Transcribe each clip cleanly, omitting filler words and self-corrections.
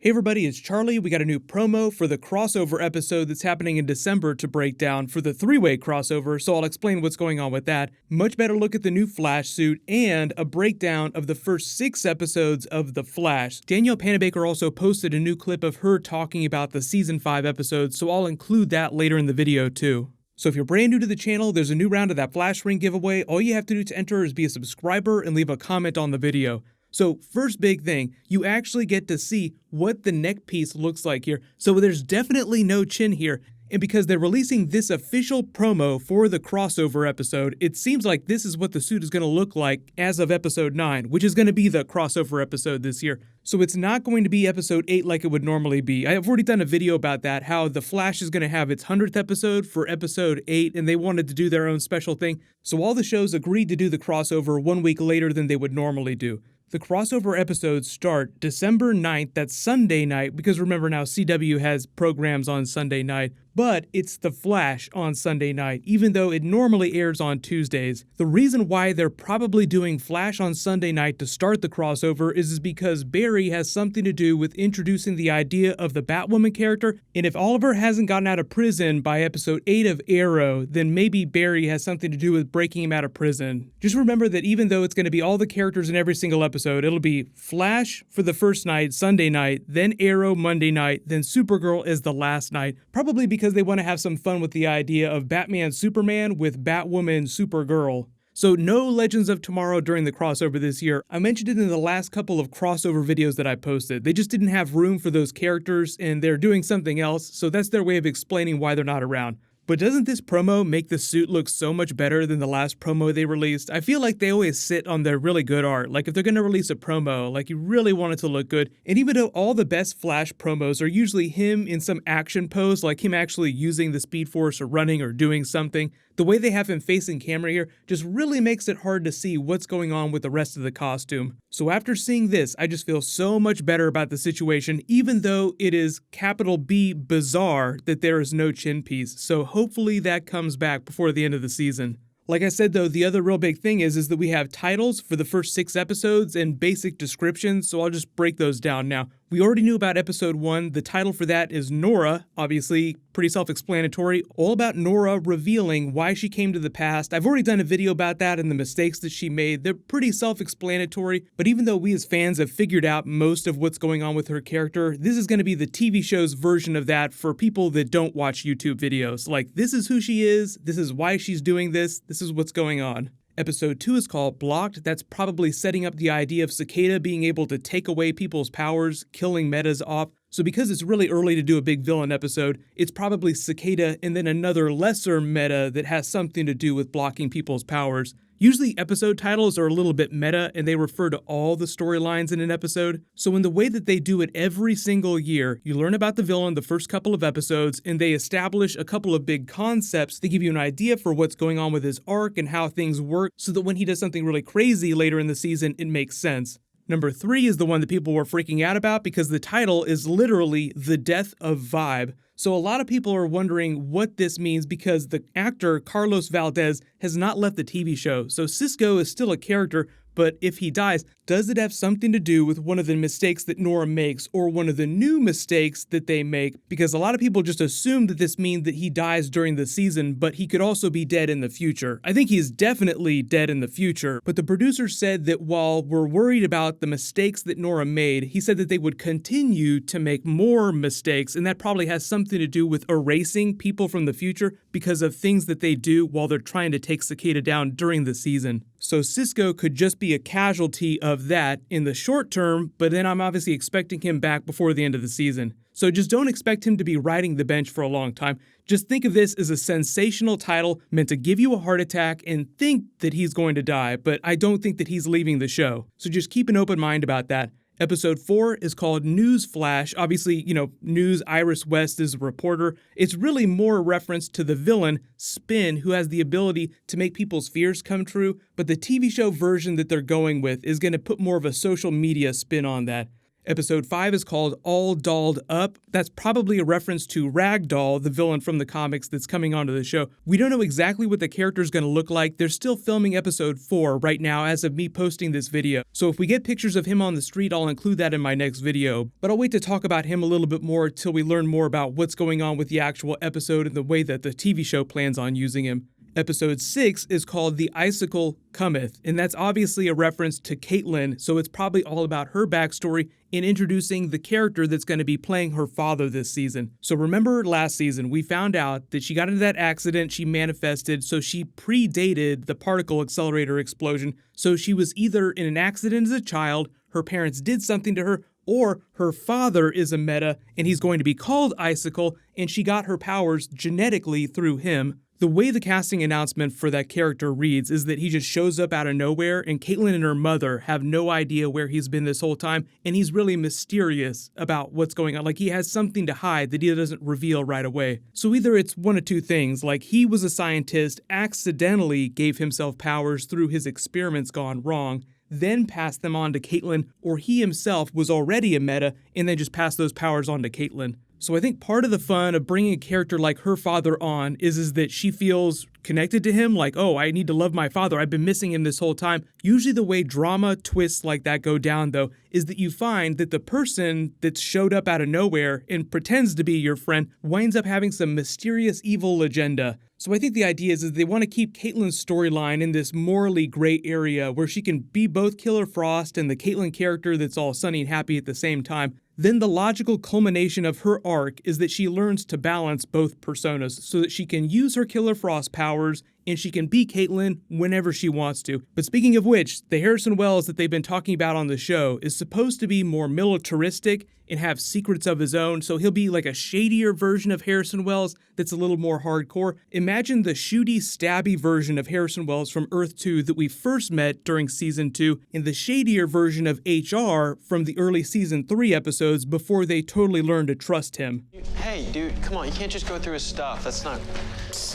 Hey everybody, it's Charlie. We got a new promo for the crossover episode that's happening in December to break down for the three-way crossover, so I'll explain what's going on with that. Much better look at the new Flash suit and a breakdown of the first 6 episodes of The Flash. Danielle Panabaker also posted a new clip of her talking about the season 5 episodes, so I'll include that later in the video too. So if you're brand new to the channel, there's a new round of that Flash ring giveaway. All you have to do to enter is be a subscriber and leave a comment on the video. So first big thing, you actually get to see what the neck piece looks like here. So there's definitely no chin here. And because they're releasing this official promo for the crossover episode, it seems like this is what the suit is going to look like as of episode 9, which is going to be the crossover episode this year. So it's not going to be episode 8 like it would normally be. I've already done a video about that, how The Flash is going to have its 100th episode for episode 8, and they wanted to do their own special thing. So all the shows agreed to do the crossover 1 week later than they would normally do. The crossover episodes start December 9th, that's Sunday night, because remember now CW has programs on Sunday night, but it's The Flash on Sunday night, even though it normally airs on Tuesdays. The reason why they're probably doing Flash on Sunday night to start the crossover is because Barry has something to do with introducing the idea of the Batwoman character, and if Oliver hasn't gotten out of prison by episode 8 of Arrow, then maybe Barry has something to do with breaking him out of prison. Just remember that even though it's going to be all the characters in every single episode, it'll be Flash for the first night, Sunday night, then Arrow Monday night, then Supergirl is the last night, probably because they want to have some fun with the idea of Batman Superman with Batwoman Supergirl. So no Legends of Tomorrow during the crossover this year. I mentioned it in the last couple of crossover videos that I posted. They just didn't have room for those characters and they're doing something else, so that's their way of explaining why they're not around. But doesn't this promo make the suit look so much better than the last promo they released? I feel like they always sit on their really good art. Like if they're going to release a promo, like you really want it to look good. And even though all the best Flash promos are usually him in some action pose, like him actually using the Speed Force or running or doing something, the way they have him facing camera here just really makes it hard to see what's going on with the rest of the costume. So after seeing this, I just feel so much better about the situation, even though it is capital B bizarre that there is no chin piece. So hopefully that comes back before the end of the season. Like I said though, the other real big thing is that we have titles for the first 6 episodes and basic descriptions, so I'll just break those down now. We already knew about episode 1. The title for that is Nora, obviously pretty self-explanatory, all about Nora revealing why she came to the past. I've already done a video about that and the mistakes that she made. They're pretty self-explanatory, but even though we as fans have figured out most of what's going on with her character, this is going to be the TV show's version of that for people that don't watch YouTube videos. Like, this is who she is, this is why she's doing this is what's going on. Episode 2 is called Blocked. That's probably setting up the idea of Cicada being able to take away people's powers, killing metas off. So because it's really early to do a big villain episode, it's probably Cicada and then another lesser meta that has something to do with blocking people's powers. Usually episode titles are a little bit meta and they refer to all the storylines in an episode. So in the way that they do it every single year, you learn about the villain the first couple of episodes and they establish a couple of big concepts to give you an idea for what's going on with his arc and how things work so that when he does something really crazy later in the season, it makes sense. Number 3 is the one that people were freaking out about because the title is literally The Death of Vibe. So a lot of people are wondering what this means because the actor Carlos Valdez has not left the TV show. So Cisco is still a character, but if he dies, does it have something to do with one of the mistakes that Nora makes or one of the new mistakes that they make? Because a lot of people just assume that this means that he dies during the season, but he could also be dead in the future. I think he's definitely dead in the future, but the producer said that while we're worried about the mistakes that Nora made, he said that they would continue to make more mistakes, and that probably has something to do with erasing people from the future because of things that they do while they're trying to take Cicada down during the season. So Cisco could just be a casualty of that in the short term, but then I'm obviously expecting him back before the end of the season. So just don't expect him to be riding the bench for a long time. Just think of this as a sensational title meant to give you a heart attack and think that he's going to die, but I don't think that he's leaving the show. So just keep an open mind about that. Episode 4 is called News Flash. Obviously, News Iris West is a reporter. It's really more a reference to the villain, Spin, who has the ability to make people's fears come true, but the TV show version that they're going with is going to put more of a social media spin on that. Episode 5 is called All Dolled Up. That's probably a reference to Ragdoll, the villain from the comics that's coming onto the show. We don't know exactly what the character is going to look like. They're still filming episode 4 right now as of me posting this video. So if we get pictures of him on the street, I'll include that in my next video. But I'll wait to talk about him a little bit more till we learn more about what's going on with the actual episode and the way that the TV show plans on using him. Episode 6 is called The Icicle Cometh, and that's obviously a reference to Caitlin, so it's probably all about her backstory in introducing the character that's going to be playing her father this season. So remember last season, we found out that she got into that accident, she manifested, so she predated the particle accelerator explosion, so she was either in an accident as a child, her parents did something to her, or her father is a meta, and he's going to be called Icicle, and she got her powers genetically through him. The way the casting announcement for that character reads is that he just shows up out of nowhere, and Caitlin and her mother have no idea where he's been this whole time, and he's really mysterious about what's going on. Like, he has something to hide that he doesn't reveal right away. So either it's one of two things, like he was a scientist, accidentally gave himself powers through his experiments gone wrong, then passed them on to Caitlin, or he himself was already a meta and then just passed those powers on to Caitlin. So I think part of the fun of bringing a character like her father on is that she feels connected to him, like, oh, I need to love my father. I've been missing him this whole time. Usually the way drama twists like that go down, though, is that you find that the person that showed up out of nowhere and pretends to be your friend winds up having some mysterious evil agenda. So I think the idea is they want to keep Caitlin's storyline in this morally gray area where she can be both Killer Frost and the Caitlin character that's all sunny and happy at the same time. Then the logical culmination of her arc is that she learns to balance both personas so that she can use her Killer Frost powers and she can be Caitlin whenever she wants to. But speaking of which, the Harrison Wells that they've been talking about on the show is supposed to be more militaristic and have secrets of his own, so he'll be like a shadier version of Harrison Wells that's a little more hardcore. Imagine the shooty, stabby version of Harrison Wells from Earth 2 that we first met during Season 2, and the shadier version of HR from the early Season 3 episodes before they totally learned to trust him. Hey, dude, come on, you can't just go through his stuff. That's not...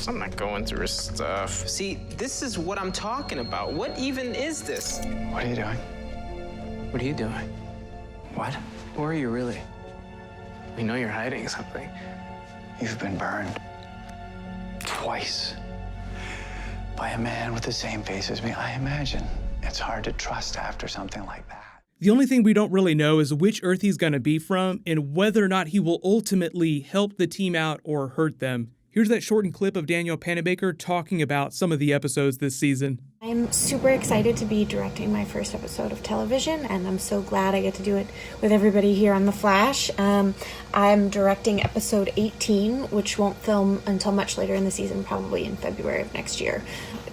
I'm not going through his stuff. See, this is what I'm talking about. What even is this? What are you doing? What are you doing? What? Who are you really? We know you're hiding something. You've been burned. Twice. By a man with the same face as me. I imagine it's hard to trust after something like that. The only thing we don't really know is which Earth he's going to be from and whether or not he will ultimately help the team out or hurt them. Here's that shortened clip of Danielle Panabaker talking about some of the episodes this season. I'm super excited to be directing my first episode of television, and I'm so glad I get to do it with everybody here on The Flash. I'm directing episode 18, which won't film until much later in the season, probably in February of next year.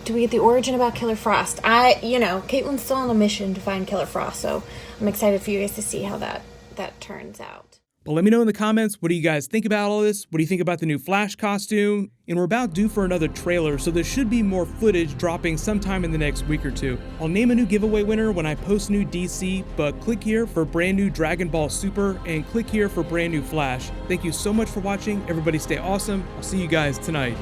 Do we get the origin about Killer Frost? Caitlin's still on a mission to find Killer Frost, so I'm excited for you guys to see how that turns out. But let me know in the comments, what do you guys think about all this? What do you think about the new Flash costume? And we're about due for another trailer, so there should be more footage dropping sometime in the next week or two. I'll name a new giveaway winner when I post new DC, but click here for brand new Dragon Ball Super, and click here for brand new Flash. Thank you so much for watching. Everybody stay awesome. I'll see you guys tonight.